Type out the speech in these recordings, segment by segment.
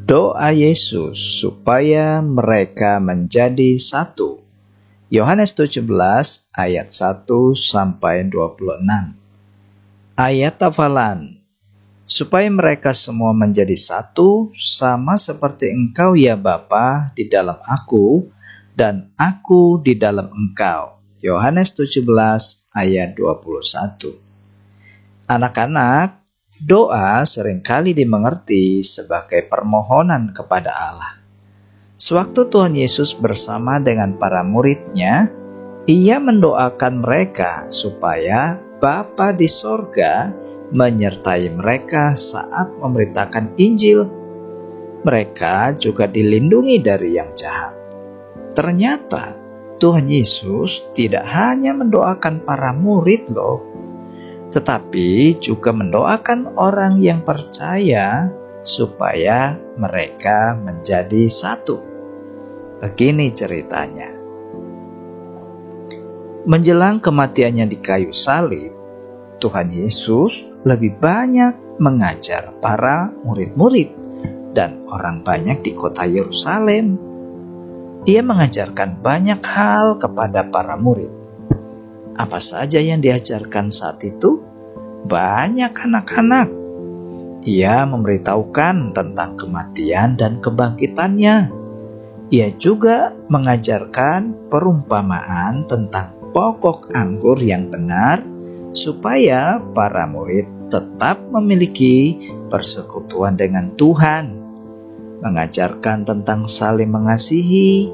Doa Yesus supaya mereka menjadi satu. Yohanes 17 ayat 1-26. Ayat hafalan. Supaya mereka semua menjadi satu, sama seperti Engkau ya Bapa di dalam Aku, dan Aku di dalam Engkau. Yohanes 17 ayat 21. Anak-anak, doa seringkali dimengerti sebagai permohonan kepada Allah. Sewaktu Tuhan Yesus bersama dengan para murid-Nya, Ia mendoakan mereka supaya Bapa di sorga menyertai mereka saat memberitakan Injil. Mereka juga dilindungi dari yang jahat. Ternyata Tuhan Yesus tidak hanya mendoakan para murid loh, tetapi juga mendoakan orang yang percaya supaya mereka menjadi satu. Begini ceritanya. Menjelang kematiannya di kayu salib, Tuhan Yesus lebih banyak mengajar para murid-murid dan orang banyak di kota Yerusalem. Ia mengajarkan banyak hal kepada para murid. Apa saja yang diajarkan saat itu? Banyak anak-anak. Ia memberitahukan tentang kematian dan kebangkitannya. Ia juga mengajarkan perumpamaan tentang pokok anggur yang benar, supaya para murid tetap memiliki persekutuan dengan Tuhan. Mengajarkan tentang saling mengasihi,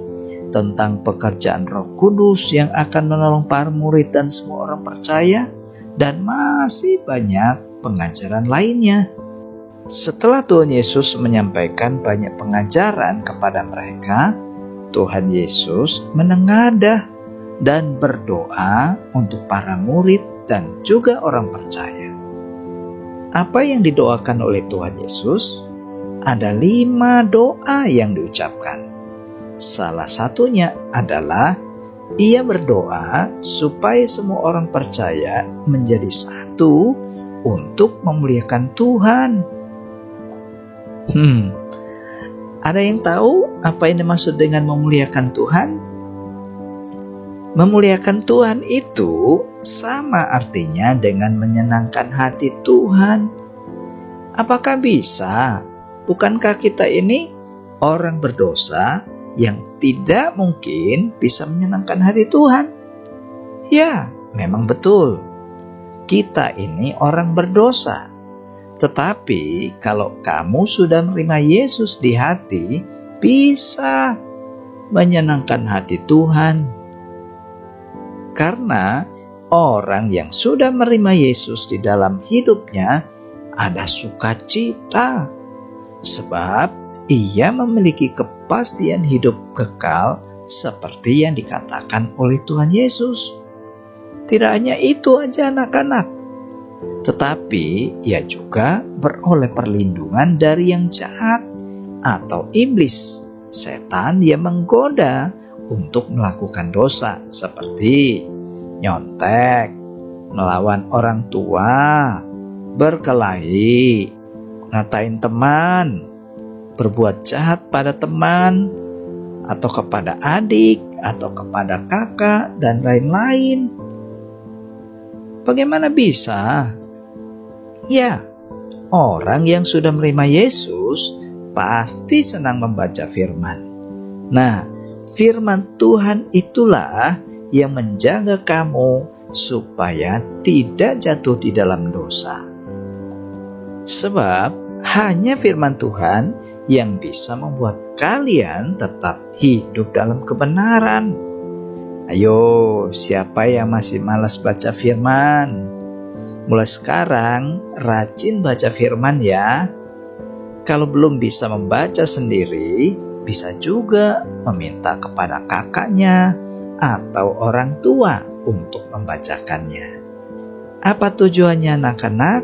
tentang pekerjaan Roh Kudus yang akan menolong para murid dan semua orang percaya, dan masih banyak pengajaran lainnya. Setelah Tuhan Yesus menyampaikan banyak pengajaran kepada mereka, Tuhan Yesus menengadah dan berdoa untuk para murid dan juga orang percaya. Apa yang didoakan oleh Tuhan Yesus? Ada 5 doa yang diucapkan. Salah satunya adalah Ia berdoa supaya semua orang percaya menjadi satu untuk memuliakan Tuhan. Ada yang tahu apa yang dimaksud dengan memuliakan Tuhan? Memuliakan Tuhan itu sama artinya dengan menyenangkan hati Tuhan. Apakah bisa? Bukankah kita ini orang berdosa yang tidak mungkin bisa menyenangkan hati Tuhan? Ya, memang betul. Kita ini orang berdosa. Tetapi kalau kamu sudah menerima Yesus di hati, bisa menyenangkan hati Tuhan. Karena orang yang sudah menerima Yesus di dalam hidupnya ada sukacita, sebab ia memiliki kepastian hidup kekal seperti yang dikatakan oleh Tuhan Yesus. Tidak hanya itu aja anak-anak, tetapi ia juga beroleh perlindungan dari yang jahat atau iblis, setan yang menggoda untuk melakukan dosa seperti nyontek, melawan orang tua, berkelahi, ngatain teman, berbuat jahat pada teman, atau kepada adik, atau kepada kakak, dan lain-lain. Bagaimana bisa? Ya, orang yang sudah menerima Yesus pasti senang membaca firman. Nah, firman Tuhan itulah yang menjaga kamu supaya tidak jatuh di dalam dosa. Sebab hanya firman Tuhan yang bisa membuat kalian tetap hidup dalam kebenaran. Ayo, siapa yang masih malas baca firman? Mulai sekarang rajin baca firman ya. Kalau belum bisa membaca sendiri, bisa juga meminta kepada kakaknya atau orang tua untuk membacakannya. Apa tujuannya anak-anak?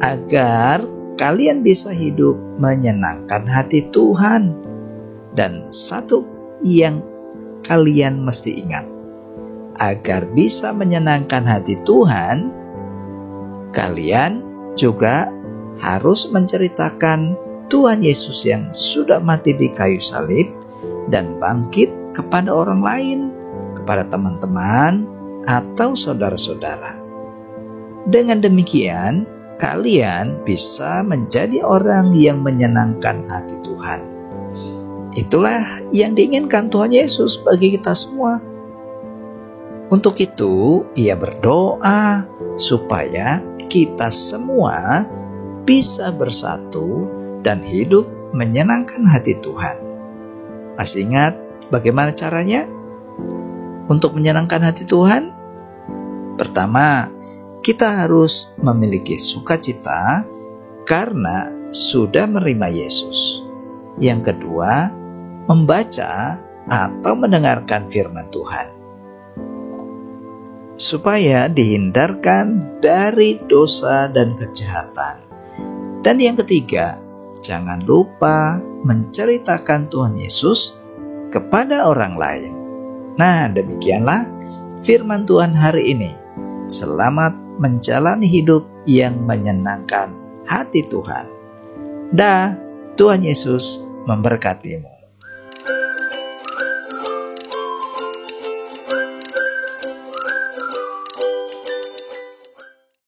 Agar kalian bisa hidup menyenangkan hati Tuhan. Dan satu yang kalian mesti ingat, agar bisa menyenangkan hati Tuhan, kalian juga harus menceritakan Tuhan Yesus yang sudah mati di kayu salib dan bangkit kepada orang lain, kepada teman-teman atau saudara-saudara. Dengan demikian, kalian bisa menjadi orang yang menyenangkan hati Tuhan. Itulah yang diinginkan Tuhan Yesus bagi kita semua. Untuk itu, Ia berdoa supaya kita semua bisa bersatu dan hidup menyenangkan hati Tuhan. Masih ingat bagaimana caranya untuk menyenangkan hati Tuhan? Pertama, kita harus memiliki sukacita karena sudah menerima Yesus. Yang kedua, membaca atau mendengarkan firman Tuhan, supaya dihindarkan dari dosa dan kejahatan. Dan yang ketiga, jangan lupa menceritakan Tuhan Yesus kepada orang lain. Nah, demikianlah firman Tuhan hari ini. Selamat menjalani hidup yang menyenangkan hati Tuhan. Tuhan Yesus memberkatimu.